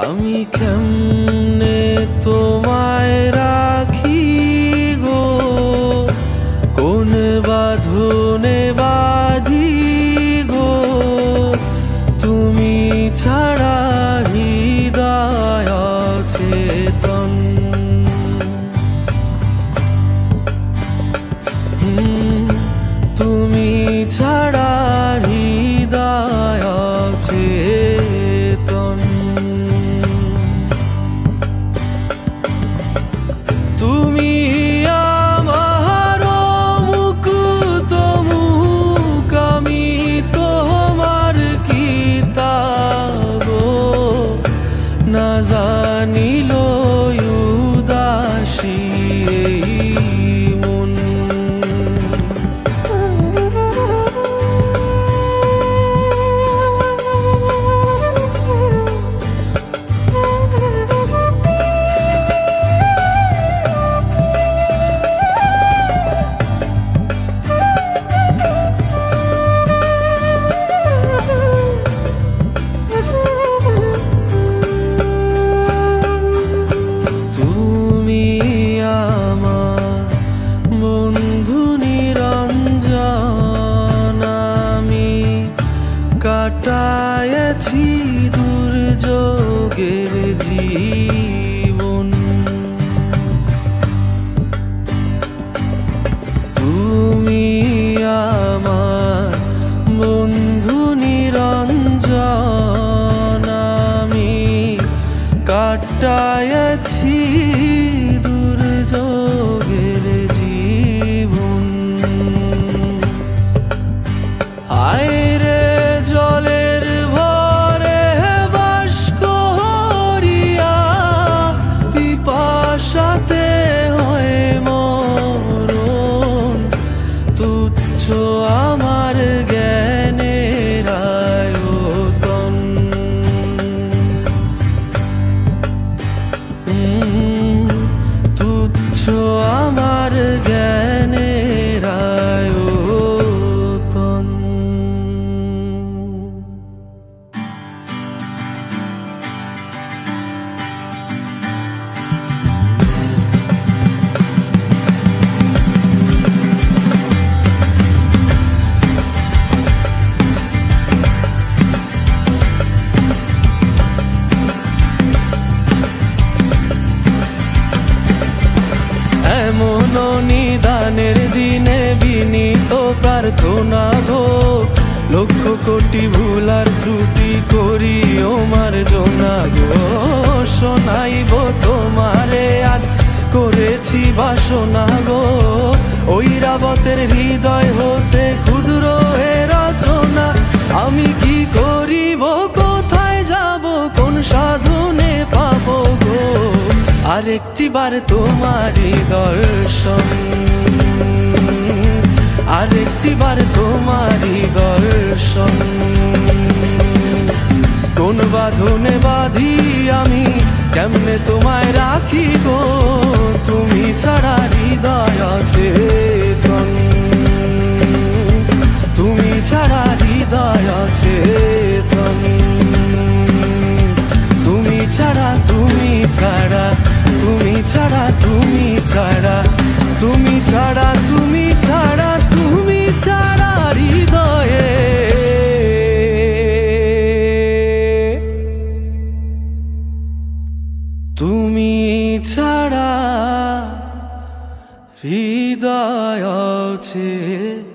আমি কেমনে তোমায় রাখি গো, কোন বাঁধনে বাঁধি গো, তুমি ছাড়া হৃদয় অচেতন। তুমি ছাড়া হৃদয় অচেতন। তুমি আমার মুকুত মুখ, আমি তোমার কিতাব, না জানিল উদাসী মন। কাটায়েছি দুর্যোগের জীবন, তুমি আমার বন্ধু নিরঞ্জন, আমি কাটায়েছি দুর্যোগের জীবন। আয়রে জলের ভরে বাস করিয়া, পিপাসাতে হয় মরণ, তুচ্ছ আমার জ্ঞানের আয়তন। তুচ্ছ আমার জ্ঞানের আয়তন। এমন নিদানের দিনে বিনীত প্রার্থনা গো, লক্ষ কোটি ভুলার ত্রুটি করিও মার্জনা গো। শোনাইব তোমারে আজ করেছি বাসনা গো, ঐরাবতের হৃদয় হতে ক্ষুদ্র এ রচনা। আমি কি করিব, কোথায় যাব, কোন সাধনে পাবো গো, আরেকটি বার তোমারই দর্শন, আরেকটি বার তোমারই দর্শন। কোন বাঁধনে বাঁধি আমি, কেমনে তোমায় রাখি গো, তুমি ছাড়া হৃদয় অচেতন, তুমি ছাড়া হৃদয় অচেতন। তুমি ছাড়া, তুমি ছাড়া, তুমি ছাড়া, তুমি ছাড়া, তুমি ছাড়া, তুমি ছাড়া, তুমি ছাড়া হৃদয়ে তুমি ছাড়া হৃদয় অচেতন।